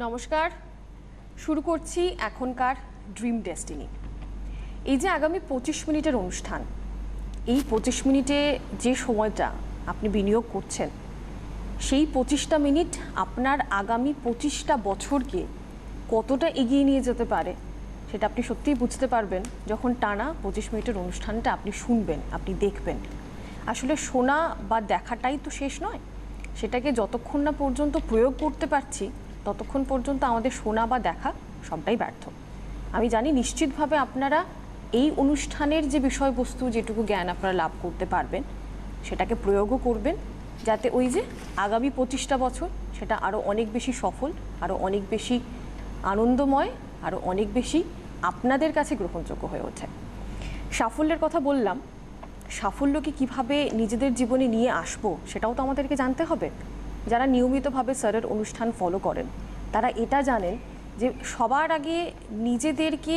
নমস্কার, শুরু করছি এখনকার ড্রিম ডেস্টিনি। এই যে আগামী 25 মিনিটের অনুষ্ঠান, এই 25 মিনিটে যে সময়টা আপনি বিনিয়োগ করছেন, সেই 25টা মিনিট আপনার আগামী 25টা বছরকে কতটা এগিয়ে নিয়ে যেতে পারে সেটা আপনি সত্যিই বুঝতে পারবেন যখন টানা 25 মিনিটের অনুষ্ঠানটা আপনি শুনবেন, আপনি দেখবেন। আসলে শোনা বা দেখাটাই তো শেষ নয়, সেটাকে যতক্ষণ না পর্যন্ত প্রয়োগ করতে পারছি ততক্ষণ পর্যন্ত আমাদের শোনা বা দেখা সবটাই ব্যর্থ। আমি জানি নিশ্চিতভাবে আপনারা এই অনুষ্ঠানের যে বিষয়বস্তু, যেটুকু জ্ঞান আপনারা লাভ করতে পারবেন সেটাকে প্রয়োগও করবেন, যাতে ওই যে আগামী 25টা বছর সেটা আরও অনেক বেশি সফল, আরও অনেক বেশি আনন্দময়, আরও অনেক বেশি আপনাদের কাছে গ্রহণযোগ্য হয়ে ওঠে। সাফল্যের কথা বললাম, সাফল্যকে কিভাবে নিজেদের জীবনে নিয়ে আসবো সেটাও তো আমাদেরকে জানতে হবে। যারা নিয়মিতভাবে স্যারের অনুষ্ঠান ফলো করেন তারা এটা জানেন যে সবার আগে নিজেদেরকে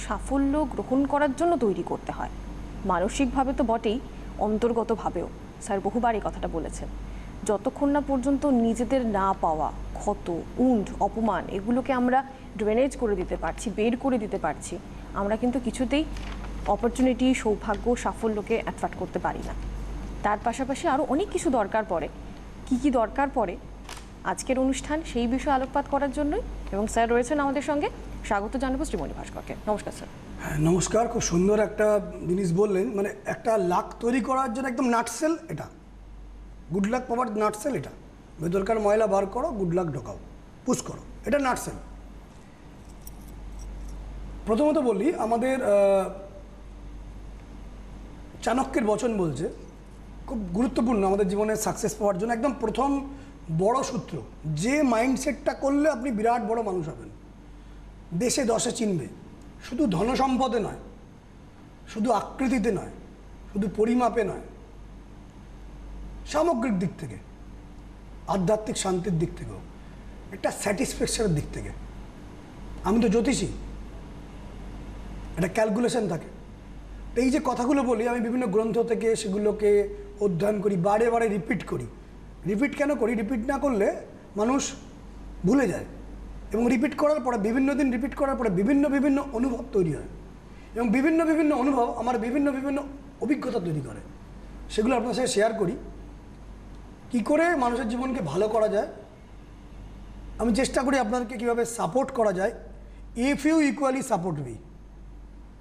সাফল্য গ্রহণ করার জন্য তৈরি করতে হয়, মানসিকভাবে তো বটেই, অন্তর্গতভাবেও। স্যার বহুবার এই কথাটা বলেছেন, যতক্ষণ না পর্যন্ত নিজেদের না পাওয়া ক্ষত, উন্ড, অপমান এগুলোকে আমরা ড্রেনেজ করে দিতে পারছি, বের করে দিতে পারছি, আমরা কিন্তু কিছুতেই অপরচুনিটি, সৌভাগ্য, সাফল্যকে অ্যাট্রাক্ট করতে পারি না। তার পাশাপাশি আরও অনেক কিছু দরকার পড়ে। কি দরকার পড়ে আজকের অনুষ্ঠান সেই বিষয়ে আলোকপাত করার জন্যই, এবং স্যার রয়েছেন আমাদের সঙ্গে। স্বাগত জানাবো শ্রীমণি ভাস্করকে। নমস্কার স্যার। হ্যাঁ, নমস্কার। খুব সুন্দর একটা জিনিস বললেন, মানে একটা লাক তৈরি করার জন্য একদম নাটসেল এটা, গুড লাক পাওয়ার নাটসেল এটা। ভেতরকার ময়লা বার করো, গুড লাক ঢোকাও, পুশ করো, এটা নাটসেল। প্রথমত বলি, আমাদের চাণক্যের বচন বলছে, খুব গুরুত্বপূর্ণ আমাদের জীবনে সাকসেস পাওয়ার জন্য একদম প্রথম বড় সূত্র, যে মাইন্ডসেটটা করলে আপনি বিরাট বড় মানুষ হবেন, দেশে দশে চিনবে, শুধু ধনসম্পদে নয়, শুধু আকৃতিতে নয়, শুধু পরিমাপে নয়, সামগ্রিক দিক থেকে, আধ্যাত্মিক শান্তির দিক থেকেও, একটা স্যাটিসফ্যাকশনের দিক থেকে। আমি তো জ্যোতিষী, একটা ক্যালকুলেশন থাকে। তো এই যে কথাগুলো বলি, আমি বিভিন্ন গ্রন্থ থেকে সেগুলোকে অধ্যয়ন করি, বারে বারে রিপিট করি। রিপিট কেন করি? রিপিট না করলে মানুষ ভুলে যায়, এবং রিপিট করার পরে, বিভিন্ন দিন রিপিট করার পরে বিভিন্ন বিভিন্ন অনুভব তৈরি হয়, এবং বিভিন্ন বিভিন্ন অনুভব আমার বিভিন্ন বিভিন্ন অভিজ্ঞতা তৈরি করে। সেগুলো আপনার সাথে শেয়ার করি, কী করে মানুষের জীবনকে ভালো করা যায়। আমি চেষ্টা করি আপনাদেরকে কীভাবে সাপোর্ট করা যায়। If you equally support me,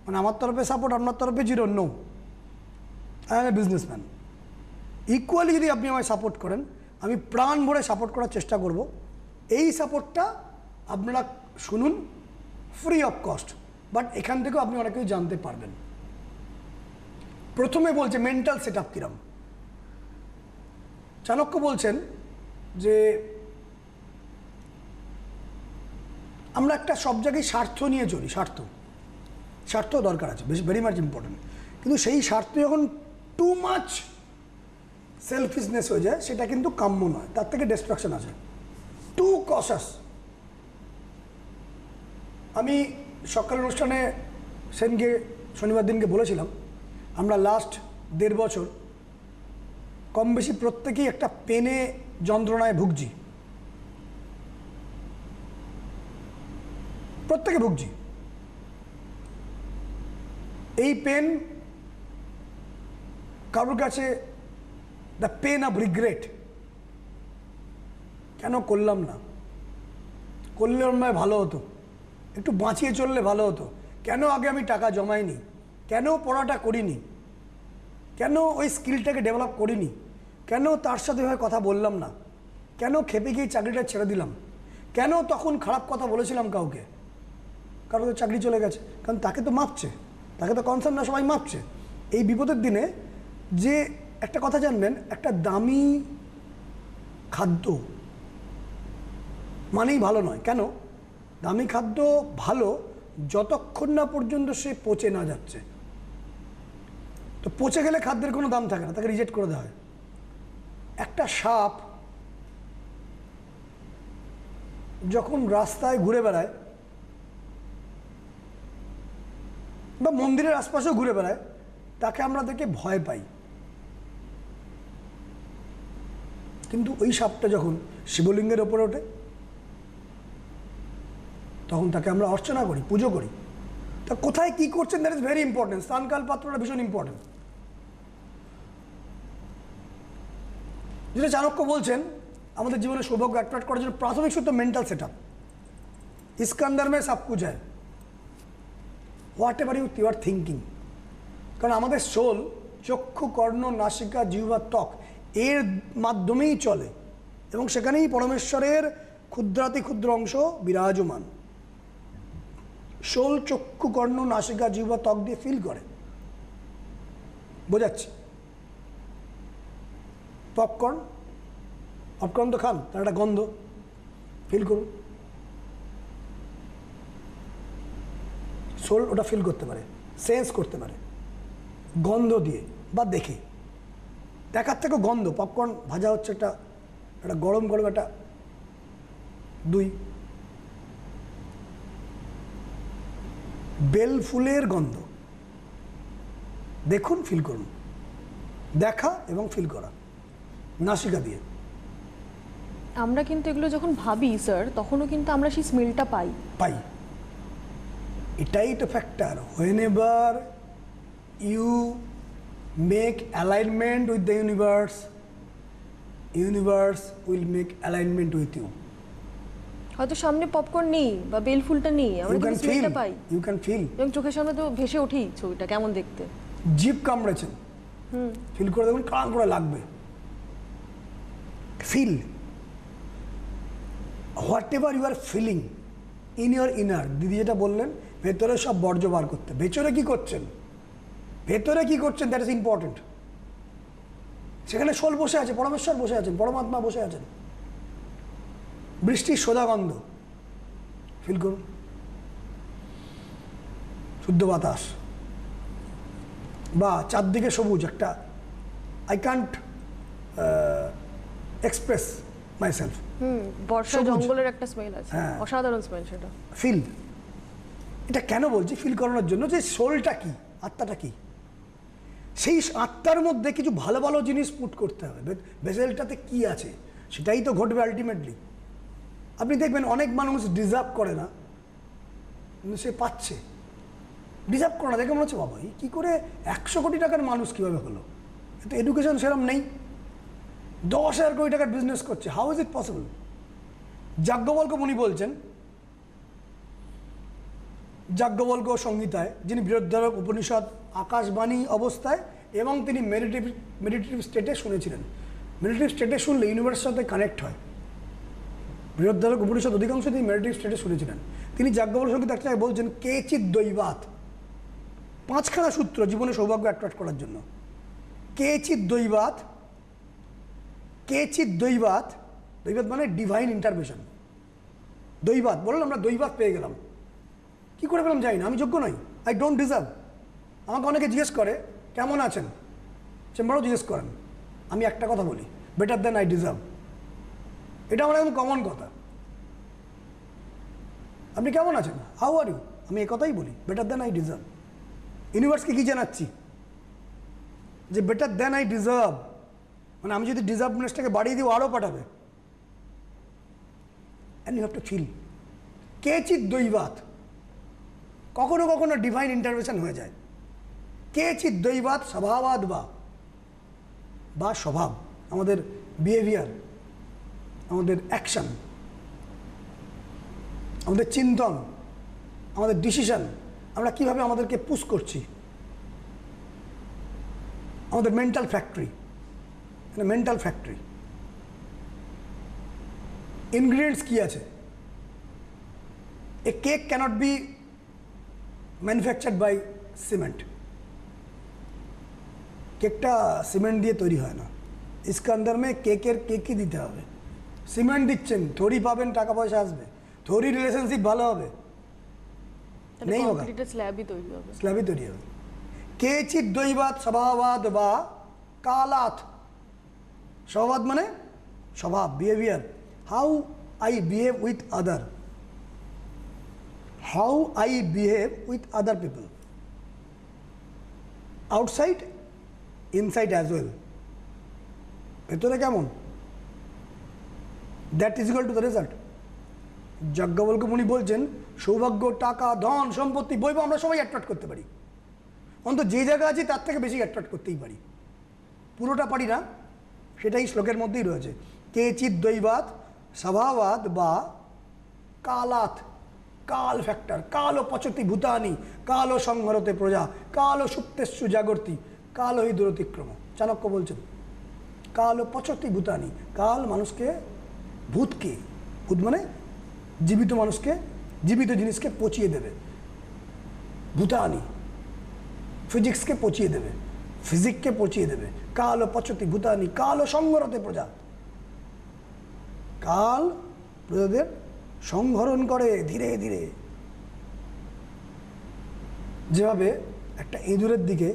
মানে আমার তরফে সাপোর্ট, আপনার তরফে zero, no, I am a businessman. Equally যদি আপনি আমায় সাপোর্ট করেন, আমি প্রাণ ভরে সাপোর্ট করার চেষ্টা করব। এই সাপোর্টটা আপনারা শুনুন, ফ্রি অফ কস্ট, বাট এখান থেকেও আপনি অনেক কিছু জানতে পারবেন। প্রথমে বলছে মেন্টাল সেট আপ কীরকম। চাণক্য বলছেন যে আমরা একটা সব জায়গায় স্বার্থ নিয়ে চলি, স্বার্থ দরকার আছে, ভেরি মাচ ইম্পর্টেন্ট, কিন্তু সেই স্বার্থ যখন টু মাচ সেলফিশনেস হয়ে যায়, সেটা কিন্তু কাম্য নয়, তার থেকে ডিস্ট্রাকশন আছে। Too cautious. আমি সকালের অনুষ্ঠানে সেদিনকে, শনিবার দিনকে বলেছিলাম, আমরা লাস্ট 1.5 বছর কম বেশি প্রত্যেকেই একটা পেনে যন্ত্রণায় ভুগছি, প্রত্যেকে ভুগছি। এই পেন কারোর কাছে দ্য পেন অফ রিগ্রেট, কেন করলাম না, করলে আমার ভালো হতো, একটু বাঁচিয়ে চললে ভালো হতো, কেন আগে আমি টাকা জমাইনি, কেন পড়াটা করিনি, কেন ওই স্কিলটাকে ডেভেলপ করিনি, কেন তার সাথে ভাবে কথা বললাম না, কেন খেপে গিয়ে চাকরিটা ছেড়ে দিলাম, কেন তখন খারাপ কথা বলেছিলাম কাউকে, কারো তো চাকরি চলে গেছে, কারণ তাকে তো মাপছে, তাকে তো কনসার্ন না, সবাই মাপছে। এই বিপদের দিনে যে একটা কথা জানবেন, একটা দামি খাদ্য মানেই ভালো নয়। কেন? দামি খাদ্য ভালো যতক্ষণ না পর্যন্ত সে পচে না যাচ্ছে। তো পচে গেলে খাদ্যের কোনো দাম থাকে না, তাকে রিজেক্ট করে দেওয়া হয়। একটা সাপ যখন রাস্তায় ঘুরে বেড়ায় বা মন্দিরের আশপাশেও ঘুরে বেড়ায়, তাকে আমরা দেখে ভয় পাই, কিন্তু ওই সাপটা যখন শিবলিঙ্গের ওপরে ওঠে, তখন তাকে আমরা অর্চনা করি, পুজো করি। তা কোথায় কি করছেন, দ্যাট ইজ ভেরি ইম্পর্টেন্ট। স্থানকাল পাত্রটা ভীষণ ইম্পর্টেন্ট। যেটা চাণক্য বলছেন, আমাদের জীবনে সৌভাগ্য অ্যাট্রাক্ট করার জন্য প্রাথমিক সূত্র মেন্টাল সেট আপ। ইস্কান্দার মে সব কুছ হ্যায়, whatever you are thinking. কারণ আমাদের সোল চক্ষু, কর্ণ, নাসিকা, জিহ্বা, ত্বক এর মাধ্যমেই চলে, এবং সেখানেই পরমেশ্বরের ক্ষুদ্রাতি ক্ষুদ্র অংশ বিরাজমান। সোল চক্ষু, কর্ণ, নাসিকা, জিহ্বা, ত্বক দিয়ে ফিল করে। বোঝাচ্ছি? পপকর্ন, পপকর্ন তো খান, তার একটা গন্ধ ফিল করুন। সোল ওটা ফিল করতে পারে, সেন্স করতে পারে গন্ধ দিয়ে বা দেখে। দেখার থেকেও গন্ধ, পপকর্ন ভাজা হচ্ছে, একটা একটা গরম গরম একটা দুই বেল ফুলের গন্ধ দেখুন, ফিল করুন। দেখা এবং ফিল করা নাসিকা দিয়ে। আমরা কিন্তু এগুলো যখন ভাবি স্যার, তখনও কিন্তু আমরা সেই স্মেলটা পাই। এটাই তো factor. Whenever you make alignment with the universe, universe will make alignment with you. হয়তো সামনে পপকর্ন নেই বা বেল ফুলটা নেই, আমরা কিন্তু স্মেলটা পাই। You can feel. এবং চোখের সামনে তো ভেসে ওঠেই ছবিটা, কেমন দেখতে। জিভ কামড়েছেন, ফিল করে দেখুন, কান করে লাগবে। Feel whatever you are feeling in your inner. দিদি যেটা বললেন, ভেতরে সব বর্জ্য বার করতে। ভেতরে কি করছেন, ভেতরে কি করছেন, দ্যাট ইজ ইম্পর্টেন্ট। সেখানে সোল বসে আছে, পরমেশ্বর বসে আছেন, পরমাত্মা বসে আছেন। বৃষ্টির সোজা গন্ধ ফিল করুন, শুদ্ধ বাতাস, বা চারদিকে সবুজ একটা। I can't express myself. বর্ষা জঙ্গলের একটা স্মেল আছে, হ্যাঁ। অসাধারণ স্মেল সেটা। ফিল। এটা কেন বলছি ফিল করানোর জন্য, যে সোলটা কি, আত্মাটা কি, সেই আত্মার মধ্যে কিছু ভালো ভালো জিনিস পুট করতে হবে। ভেসেলটাতে কি আছে সেটাই তো ঘটবে আলটিমেটলি। আপনি দেখবেন অনেক মানুষ ডিজার্ভ করে না, কিন্তু সে পাচ্ছে। ডিজার্ভ করে না দেখে মনে হচ্ছে, বাবা কী করে 100 কোটি টাকার মানুষ কীভাবে হলো, কিন্তু এডুকেশন সেরকম নেই। 10,000 কোটি টাকার বিজনেস করছে, how is it possible? Yajnavalkya মুনি বলছেন, যাজ্ঞবল্ক্য সংহিতায়, যিনি বৃহদারণ্যক উপনিষদ আকাশবাণী অবস্থায় এবং তিনি মেডিটেটিভ স্টেটে শুনেছিলেন। মেডিটেটিভ স্টেটে শুনলে ইউনিভার্সের সাথে কানেক্ট হয়। বৃহদারণ্যক উপনিষদ অধিকাংশ তিনি মেডিটেটিভ স্টেটে শুনেছিলেন। তিনি যাজ্ঞবল্ক্য সংহিতা একটা জায়গায় বলছেন, কেচিৎ দৈবাত। 5খানা সূত্র জীবনে সৌভাগ্য অ্যাট্রাক্ট করার জন্য। কেচিৎ দৈবাত, কেচিৎ দৈবাত, দৈবাত মানে ডিভাইন ইন্টারভেনশন। দৈবাত বললাম, আমরা দৈবাত পেয়ে গেলাম। কী করে পেলাম জানি না, আমি যোগ্য নই, আই ডোন্ট ডিজার্ভ। আমাকে অনেকে জিজ্ঞেস করে কেমন আছেন, চেম্বারও জিজ্ঞেস করেন। আমি একটা কথা বলি, বেটার দ্যান আই ডিজার্ভ। এটা আমার একদম কমন কথা। আপনি কেমন আছেন, হাউ আর ইউ, আমি এই কথাই বলি, বেটার দ্যান আই ডিজার্ভ। ইউনিভার্সকে কী জানাচ্ছি, যে বেটার দ্যান আই ডিজার্ভ, মানে আমি যদি ডিজার্ভনেসটাকে বাড়িয়ে দিই, আরও পাঠাবে। And you have to feel. কেচিৎ দৈবাত, কখনো কখনো ডিভাইন ইন্টারভেনশন হয়ে যায়। কেচিৎ দৈবাত স্বভাবাদ বা স্বভাব, আমাদের বিহেভিয়ার, আমাদের অ্যাকশন, আমাদের চিন্তন, আমাদের ডিসিশন, আমরা কীভাবে আমাদেরকে পুশ করছি, আমাদের mental factory. Mental factory ingredients কী আছে? A cake cannot be manufactured by cement. কেকটা সিমেন্ট দিয়ে তৈরি হয় না। ইস্কান্দার মে কেকের কেকই দিতে হবে। সিমেন্ট দিচ্ছেন, থোড়ি পাবেন, টাকা পয়সা আসবে, থোড়ি রিলেশনশিপ ভালো হবে, নেই হোগা, স্ল্যাবই তৈরি হবে, স্ল্যাবই তৈরি হবে। কেচিৎ দৈবাত স্বভাবাদ বা কালাত। স্বভাবাদ মানে স্বভাব, behaviour, how I behave with other, how I behave with other people, outside, inside as well. ভেতরে কেমন, that is equal to the result. Yajnavalkya মুনি বলছেন সৌভাগ্য, টাকা, ধন, সম্পত্তি, বৈভব আমরা সবাই অ্যাট্রাক্ট করতে পারি, অন্তত যে জায়গা আছে তার থেকে বেশি অ্যাট্রাক্ট করতেই পারি। পুরোটা পারি না, সেটাই শ্লোকের মধ্যেই রয়েছে। কেচিৎ দৈবাত স্বভাবাৎ বা কালাত, কাল ফ্যাক্টর, কালো পচতি ভূতানি, কালো সংহরতে প্রজা, কালো সুপ্তেস্যু জাগর্তি, কালো হি দুরতিক্রম। চাণক্য বলছেন কালো পচতি ভূতানি, কাল মানুষকে, ভূতকে, ভূত মানে জীবিত মানুষকে, জীবিত জিনিসকে পচিয়ে দেবে। ভূতানি ফিজিক্সকে পচিয়ে দেবে, ফিজিককে পচিয়ে দেবে। কালো পচতি ভূতানি, কালো সংহরতে প্রজা, কাল প্রজাদের সংহরণ করে ধীরে ধীরে। যেভাবে একটা ইঁদুরের দিকে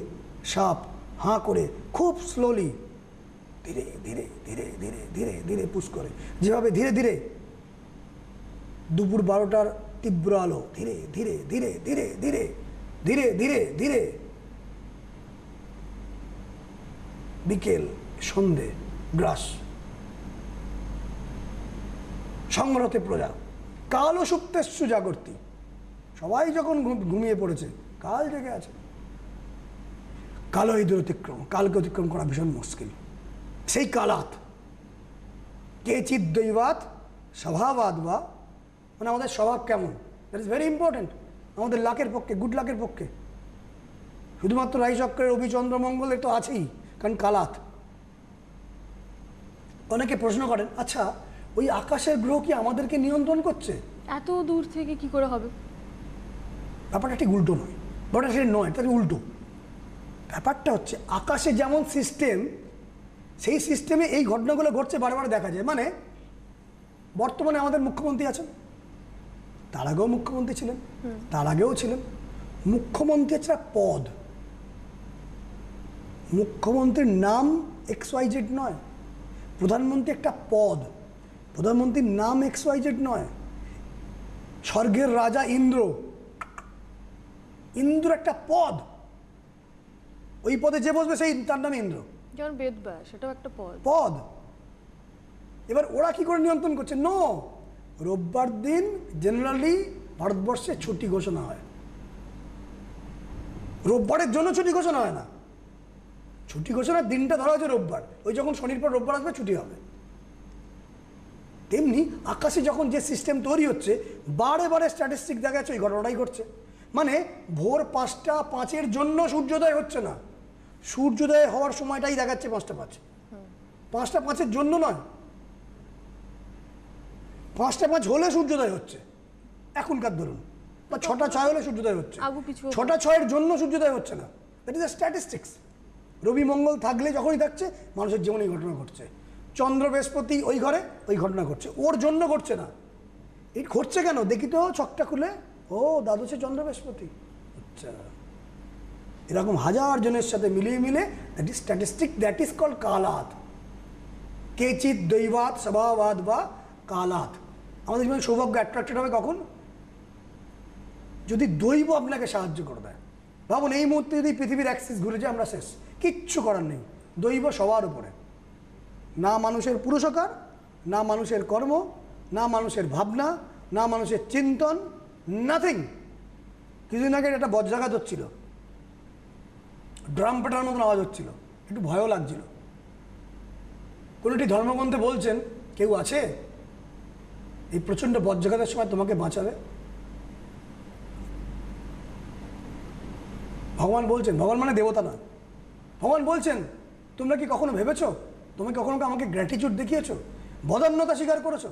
সাপ হাঁ করে খুব স্লোলি ধীরে ধীরে ধীরে ধীরে ধীরে ধীরে পুশ করে, যেভাবে ধীরে ধীরে দুপুর 12টার তীব্র আলো ধীরে ধীরে ধীরে ধীরে ধীরে ধীরে ধীরে ধীরে বিকেল সন্ধে গ্রাস, সংহরতে প্রজা, কালো সুপ্তেস্যু জাগর্তি। সবাই যখন ঘুমিয়ে পড়েছে, কাল জেগে আছে। কালো এই অতিক্রম, কালকে অতিক্রম করা ভীষণ মুশকিল। সেই কালাত কেচিৎ দৈবাত স্বভাবাৎ বা, মানে আমাদের স্বভাব কেমন, দ্যাট ইজ ভেরি ইম্পর্টেন্ট আমাদের লাকের পক্ষে, গুড লাকের পক্ষে। শুধুমাত্র রাশিচক্রের রবিচন্দ্র মঙ্গলের তো আছেই, কারণ কালাত। অনেকে প্রশ্ন করেন, আচ্ছা ওই আকাশের গ্রহ কি আমাদেরকে নিয়ন্ত্রণ করছে? এত দূর থেকে কি করে হবে? ব্যাপারটা ঠিক উল্টো নয়, ব্যাপারটা সেটা নয়, তাহলে উল্টো। ব্যাপারটা হচ্ছে আকাশে যেমন সিস্টেম, সেই সিস্টেমে এই ঘটনাগুলো ঘটছে, বারবার দেখা যায়। মানে বর্তমানে আমাদের মুখ্যমন্ত্রী আছেন, তার আগেও মুখ্যমন্ত্রী ছিলেন, তার আগেও ছিলেন। মুখ্যমন্ত্রী হচ্ছে একটা পদ, মুখ্যমন্ত্রীর নাম XYZ নয়। প্রধানমন্ত্রী একটা পদ, প্রধানমন্ত্রীর নাম XYZ নয়। স্বর্গের রাজা ইন্দ্র, ইন্দ্র একটা পদ, ওই পদে যে বসবে সেই তার নাম ইন্দ্র। যেমন বেদব্যাস, সেটাও একটা পদ। পদ। এবার ওরা কি করে নিয়ন্ত্রণ করছে? নো, রোববার দিন জেনারেলি ভারতবর্ষে ছুটি ঘোষণা হয়। রোববারের জন্য ছুটি ঘোষণা হয় না, ছুটি ঘোষণার দিনটা ধরা হয়েছে রোববার, ওই যখন শনির পর রোববার আসবে ছুটি হবে। তেমনি আকাশে যখন যে সিস্টেম তৈরি হচ্ছে, বারে বারে স্ট্যাটিস্টিক দেখা যাচ্ছে ওই ঘটনাটাই ঘটছে। মানে ভোর 5টা 5-এর জন্য সূর্যোদয় হচ্ছে না, সূর্যোদয় হওয়ার সময়টাই দেখাচ্ছে 5টা 5। 5টা 5-এর জন্য নয়, 5টা 5 হলে সূর্যোদয় হচ্ছে এখনকার ধরুন, বা 6টা 6 হলে সূর্যোদয় হচ্ছে, 6টা 6-এর জন্য সূর্যোদয় হচ্ছে না। That is a statistics. রবি মঙ্গল থাকলে যখনই থাকছে মানুষের জীবনে এই ঘটনা ঘটছে। চন্দ্র বৃহস্পতি ওই ঘরে, ওই ঘটনা ঘটছে, ওর জন্য ঘটছে না। এই ঘটছে কেন দেখি তো, ছকটা খুলে, ও দ্বাদশে চন্দ্র বৃহস্পতি, আচ্ছা। এরকম হাজার জনের সাথে মিলিয়ে মিলে, that is statistic, that is called কালাত। কেচিৎ দৈবাত স্বভাবাৎ বা কালাত। আমাদের জীবনে সৌভাগ্য অ্যাট্রাক্টেড হবে কখন? যদি দৈব আপনাকে সাহায্য করে দেয়। ভাবুন এই মুহূর্তে যদি পৃথিবীর অ্যাক্সিস ঘুরে যায়, আমরা শেষ, কিচ্ছু করার নেই। দৈব সবার উপরে, না মানুষের পুরুষকার, না মানুষের কর্ম, না মানুষের ভাবনা, না মানুষের চিন্তন, নাথিং। কিছুদিন আগে একটা বজ্রাঘাত হচ্ছিল, ড্রাম পেটার মতন আওয়াজ হচ্ছিল, একটু ভয়ও লাগছিল। কোনো একটি ধর্মগ্রন্থে বলছেন, কেউ আছে এই প্রচণ্ড বজ্রাঘাতের সময় তোমাকে বাঁচাবে? ভগবান বলছেন, ভগবান মানে দেবতা না, ভগবান বলছেন তোমরা কি কখনো ভেবেছো, তুমি কখনো আমাকে গ্র্যাটিটিউড দেখিয়েছো, বদান্যতা স্বীকার করেছো?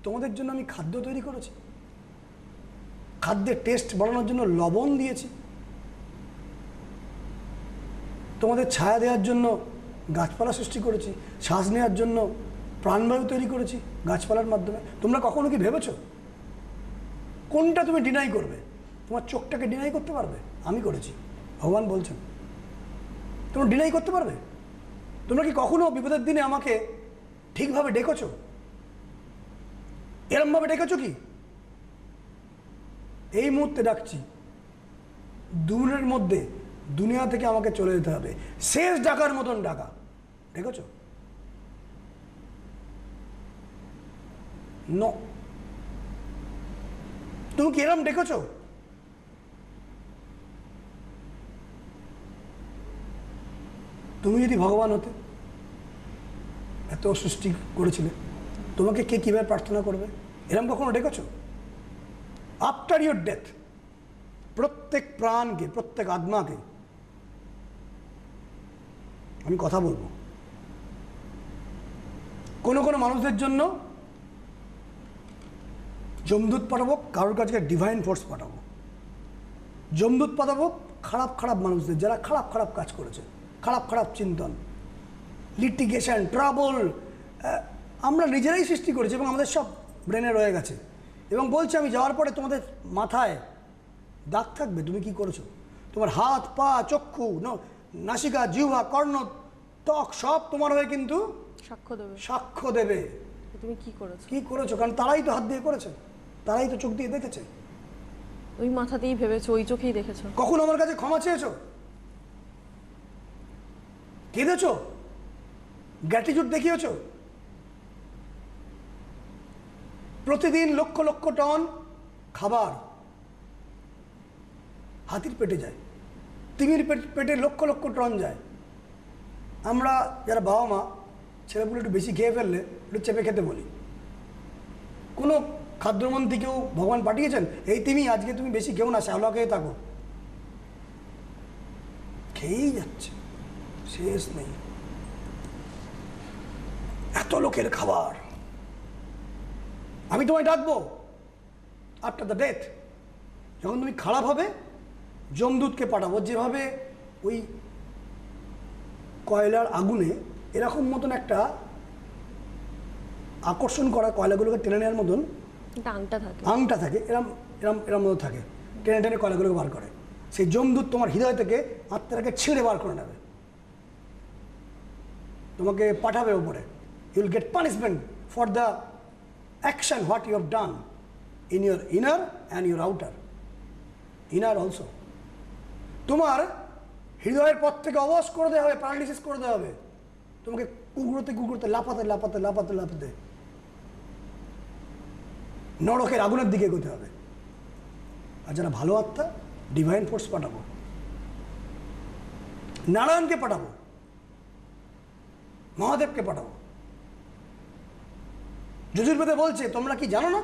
তোমাদের জন্য আমি খাদ্য তৈরি করেছি, খাদ্যের টেস্ট বাড়ানোর জন্য লবণ দিয়েছি, তোমাদের ছায়া দেওয়ার জন্য গাছপালা সৃষ্টি করেছি, শ্বাস নেওয়ার জন্য প্রাণবায়ু তৈরি করেছি গাছপালার মাধ্যমে। তোমরা কখনো কি ভেবেছো? কোনটা তুমি ডিনাই করবে? তোমার চোখটাকে ডিনাই করতে পারবে? আমি করেছি, ভগবান বলছেন। তোমরা ডিনাই করতে পারবে? তোমরা কি কখনো বিপদের দিনে আমাকে ঠিকভাবে ডেকেছো? এরমভাবে ডেকেছো কি? এই মুহূর্তে ডাকছি, 2 মিনিটের মধ্যে দুনিয়া থেকে আমাকে চলে যেতে হবে, শেষ ডাকার মতন ডাকা। ডেকেছো? নো, তুমি কি এরম দেখেছো? তুমি যদি ভগবান হতে, এত সৃষ্টি করেছিলে, তোমাকে কে কীভাবে প্রার্থনা করবে? এরম কখনো দেখেছো? আফটার ইউর ডেথ প্রত্যেক প্রাণকে, প্রত্যেক আত্মাকে আমি কথা বলবো। কোনো কোনো মানুষদের জন্য যমদূত পাঠাবো, কারোর কাছে ডিভাইন ফোর্স পাঠাবো। যমদূত পাঠাবো খারাপ খারাপ মানুষদের, যারা খারাপ খারাপ কাজ করেছে, খারাপ খারাপ চিন্তন, লিটিগেশন, ট্রাবল আমরা নিজেরাই সৃষ্টি করেছি এবং আমাদের সব ব্রেনে রয়ে গেছে। এবং বলছি আমি যাওয়ার পরে তোমাদের মাথায় দাগ থাকবে তুমি কি করেছো। তোমার হাত, পা, চক্ষু, নাসিকা, জিহ্বা, কর্ণ, ত্বক সব তোমার হয়ে কিন্তু সাক্ষ্য দেবে তুমি কি করেছো, কি করেছো। কারণ তারাই তো হাত দিয়ে করেছে, তারাই তো চোখ দিয়ে দেখেছে। ওই মাথাতেই ভেবেছো, ওই চোখেই দেখেছো। কখন আমার কাছে ক্ষমা চেয়েছো? কেঁদেছো? গ্র্যাটিটিউড দেখিয়েছো? প্রতিদিন লক্ষ লক্ষ টন খাবার হাতির পেটে যায়, তিমির পেটে লক্ষ লক্ষ টন যায়। আমরা যারা বাবা মা, ছেলেপুলে একটু বেশি খেয়ে ফেললে একটু চেপে খেতে বলি। কোনো খাদ্যমন্ত্রীকেও ভগবান পাঠিয়েছেন, এই তিমি আজকে তুমি বেশি খেও না, শ্যাওলা খেয়ে থাকো। খেয়েই যাচ্ছে, শেষ নেই। এত লোকের খাবার। আমি তোমায় ডাকবো আফটার দ্য ডেথ, যখন তুমি খারাপ হবে, যমদূতকে পাঠাবো। যেভাবে ওই কয়লার আগুনে এরকম মতন একটা আকর্ষণ করা, কয়লাগুলোকে টেনে নেওয়ার মতন আংটা থাকে, এরম এরম এরম মতো থাকে, টেনে টেনে কয়লাগুলোকে বার করে। সেই যমদূত তোমার হৃদয় থেকে আত্মাটাকে ছিঁড়ে বার করে নেবে, তোমাকে পাঠাবে ওপরে। You will get punishment for the action what you have done in your inner and your outer, inner also. তোমার হৃদয়ের পথ থেকে অবশ করে দেওয়া হবে, প্যারালিসিস করে দেওয়া হবে। তোমাকে কুকুরতে কুকুরতে, লাফাতে লাফাতে লাফাতে লাফাতে নরকের আগুনের দিকে এগোতে হবে। আর যারা ভালো আত্মা, ডিভাইন ফোর্স পাঠাবো, নারায়ণকে পাঠাবো, মহাদেবকে পাঠাবো। যজুর্বেদে বলছে, তোমরা কি জানো না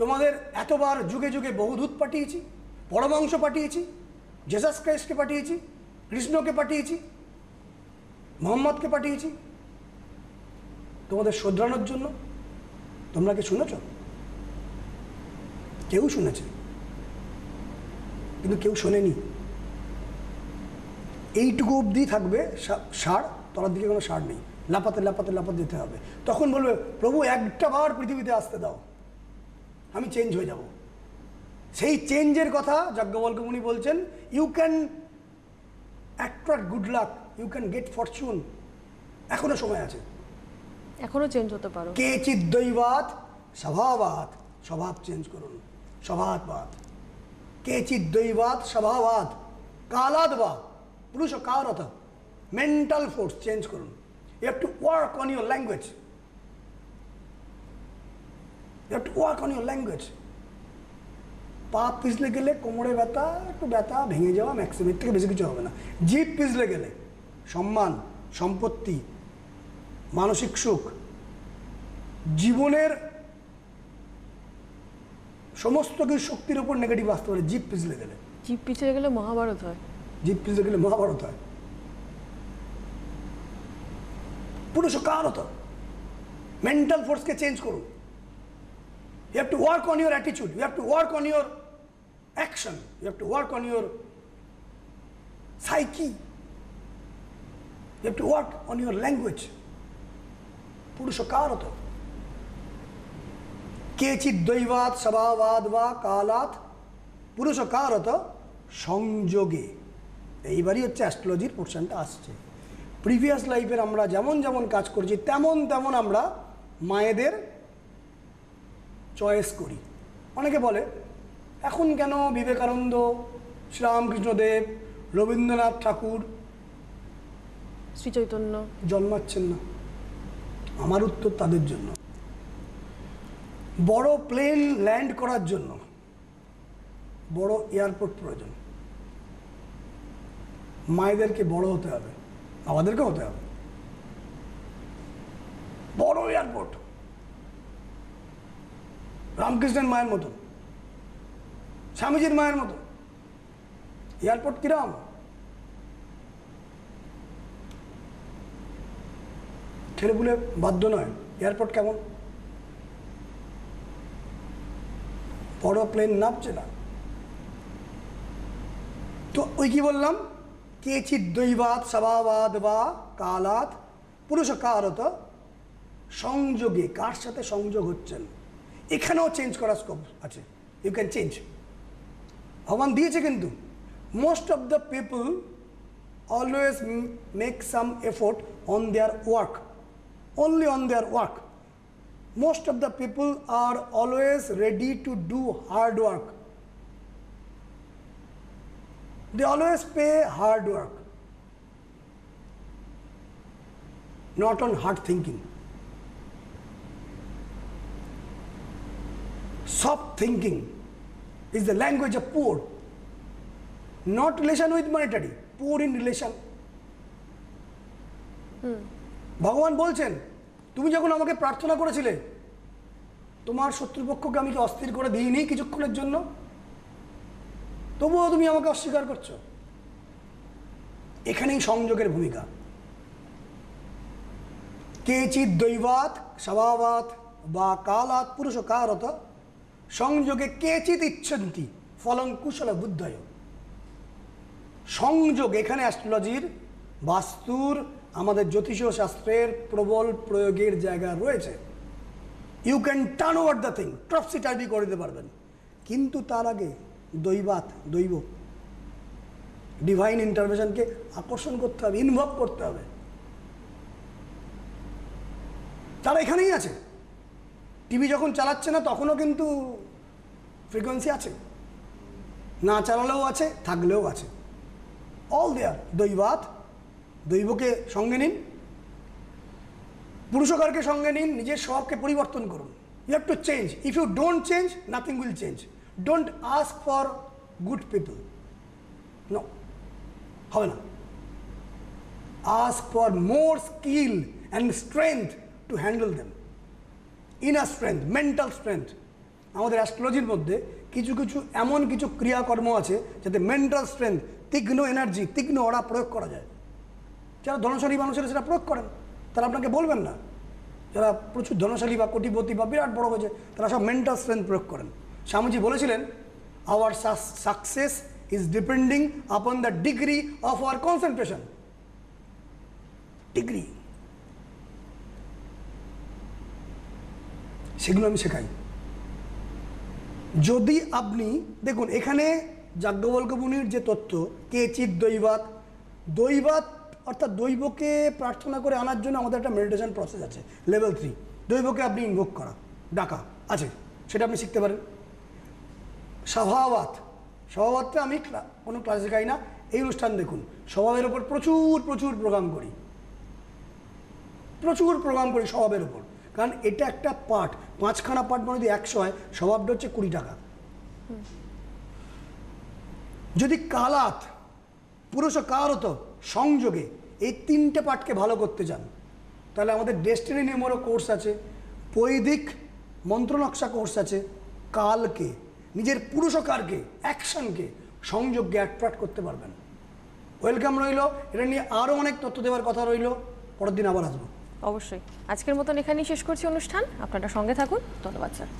তোমাদের এতবার যুগে যুগে বহুদূত পাঠিয়েছি, পরমাংশ পাঠিয়েছি, জেসাস ক্রাইস্টকে পাঠিয়েছি, কৃষ্ণকে পাঠিয়েছি, মোহাম্মদকে পাঠিয়েছি তোমাদের শোধরানোর জন্য। তোমরা কি শুনেছ? কেউ শুনেছে, কিন্তু কেউ শোনেনি। এইটুকু অবধি থাকবে সার, তলার দিকে কোনো সার নেই। লাপাতে লাপাতে লাপাতে যেতে হবে। তখন বলবে, প্রভু একটা বার পৃথিবীতে আসতে দাও, আমি চেঞ্জ হয়ে যাব। সেই চেঞ্জের কথা যাজ্ঞবল্ক্য মুনি বলছেন, you can attract good luck, you can get fortune. এখনো সময় আছে, এখনো চেঞ্জ হতে পারো। কে চিদ্দৈবাত স্বভাবাত, স্বভাব চেঞ্জ করুন, স্বভাবাত। কে চিদ্দৈবাত স্বভাবাত কালাদ বা পুরুষ কারত, মেন্টাল ফোর্স চেঞ্জ করুন। You have to work on your language, you have to work on your language. পা পিছলে গেলে কোমরে ব্যথা, একটু ব্যথা, ভেঙে যাওয়া, ম্যাক্সিমাম, এর থেকে বেশি কিছু হবে না। জিভ পিছলে গেলে সম্মান, সম্পত্তি, মানসিক সুখ, জীবনের সমস্ত কিছু শক্তির উপর নেগেটিভ আসতে পারে জিভ পিছলে গেলে। জিভ পিছলে গেলে মহাভারত হয়, জিভ পিছলে গেলে মহাভারত হয়। পুরুষ কারত, মেন্টাল ফোর্সকে চেঞ্জ করুন। You have to work on your attitude, you have to work on your action, you have to work on your psyche, you have to work on your language. পুরুষকারত কেচিৎ দৈবাত স্বভাবাদ বা কালাত পুরুষকারত সংযোগে। এইবারই হচ্ছে অ্যাস্ট্রোলজির পোর্শনটা আসছে। প্রিভিয়াস লাইফের আমরা যেমন যেমন কাজ করছি তেমন তেমন আমরা মায়েদের চয়েস করি। অনেকে বলে, এখন কেন বিবেকানন্দ, শ্রীরামকৃষ্ণদেব, রবীন্দ্রনাথ ঠাকুর, শ্রীচৈতন্য জন্মাচ্ছেন না? আমার উত্তর তাদের জন্য। বড় প্লেন ল্যান্ড করার জন্য বড় এয়ারপোর্ট প্রয়োজন। মায়েদেরকে বড় হতে হবে, আমাদেরকে হতে হবে। বড় এয়ারপোর্ট, রামকৃষ্ণের মায়ের মতো, স্বামীজির মায়ের মতো এয়ারপোর্ট। কিরাম ছেলেপুলে বাধ্য নয়, এয়ারপোর্ট কেমন, বড় প্লেন নামছে না তো। ওই কি বললাম, কেচিৎ দৈবাত স্বভাবাদ বা কালাত পুরুষকারত সংযোগে, কার সাথে সংযোগ হচ্ছেন, এখানেও চেঞ্জ করার স্কোপ আছে। ইউ ক্যান চেঞ্জ, ভগবান দিয়েছে। কিন্তু most of the people always make some effort on their work, only on their work. Most of the people are always ready to do hard work. They always pay hard work, not on hard thinking. Soft thinking is the language of poor, not relation with monetary, poor in relation. ভগবান বলছেন, তুমি যখন আমাকে প্রার্থনা করেছিলে, তোমার শত্রুপক্ষকে আমি কি অস্থির করে দিইনি কিছুক্ষণের জন্য? তবুও তুমি আমাকে অস্বীকার করছো। এখানেই সংযোগের ভূমিকা। কেচিৎ দৈবাত স্বভাবাত বা কালাত পুরুষকারত সংযোগে কেচিৎ ইচ্ছন্তি ফলং কুশল বুদ্ধয়। সংযোগ এখানে অ্যাস্ট্রোলজির, বাস্তুর, আমাদের জ্যোতিষ শাস্ত্রের প্রবল প্রয়োগের জায়গা রয়েছে। You can turn over the thing, topsy turvy করে দিতে পারবেন। কিন্তু তার আগে দৈবাত, দৈব, ডিভাইন ইন্টারভেনশনকে আকর্ষণ করতে হবে, ইনভলভ করতে হবে। তারা এখানেই আছে। টিভি যখন চালাচ্ছে না তখনও কিন্তু ফ্রিকোয়েন্সি আছে, না চালালেও আছে, থাকলেও আছে। অল দেয়ার। দৈবাত, দৈবকে সঙ্গে নিন, পুরুষকারকে সঙ্গে নিন, নিজের স্বভাবকে পরিবর্তন করুন। You have to change. If you don't change, nothing will change. Don't ask for good people, no, হবে না। Ask for more skill and strength to handle them. Inner strength, mental strength. আমাদের অ্যাস্ট্রোলজির মধ্যে কিছু কিছু এমন কিছু ক্রিয়াকর্ম আছে যাতে মেন্টাল স্ট্রেংথ, তীক্ষ্ণ এনার্জি, তীক্ষ্ণ অরা প্রয়োগ করা যায়। যারা ধনশালী মানুষেরা সেটা প্রয়োগ করেন, তারা আপনাকে বলবেন না। যারা প্রচুর ধনশালী বা কোটিপতি বা বিরাট বড় হয়েছে, তারা সব মেন্টাল স্ট্রেংথ প্রয়োগ করেন। স্বামীজি বলেছিলেন, hour success is depending upon the degree of our concentration. Degree, সেগুলো আমি শেখাই। যদি আপনি দেখুন, এখানে যাজ্ঞবল্ক্য মুনির যে তথ্য, কেচিৎ দৈবাত, দৈবাত অর্থাৎ দৈবকে প্রার্থনা করে আনার জন্য আমাদের একটা মেডিটেশন প্রসেস আছে, লেভেল 3। দৈবকে আপনি ইনভোক করা, ডাকা আছে, সেটা আপনি শিখতে পারেন। স্বভাবাত, স্বভাবাতটা আমি কোনো ক্লাস শেখাই না। এই অনুষ্ঠান দেখুন, স্বভাবের ওপর প্রচুর প্রচুর প্রোগ্রাম করি, প্রচুর প্রোগ্রাম করি স্বভাবের ওপর। কারণ এটা একটা পাঠ, 5খানা পাঠ মানে যদি 100 হয়, স্বভাবটা হচ্ছে 20 টাকা। যদি কালাত পুরুষকারত সংযোগে এই 3টে পাঠকে ভালো করতে চান, তাহলে আমাদের ডেস্টিনি নিউমেরো কোর্স আছে, বৈদিক মন্ত্রনকশা কোর্স আছে। কালকে, নিজের পুরুষকারকে, অ্যাকশনকে, সংযোগকে অ্যাট্রাক্ট করতে পারবেন। ওয়েলকাম রইল। এটা নিয়ে আরও অনেক তথ্য দেওয়ার কথা রইল, পরের দিন আবার আসবো। অবশ্যই। আজকের মতন এখানেই শেষ করছি অনুষ্ঠান। আপনারা সঙ্গে থাকুন। ধন্যবাদ স্যার।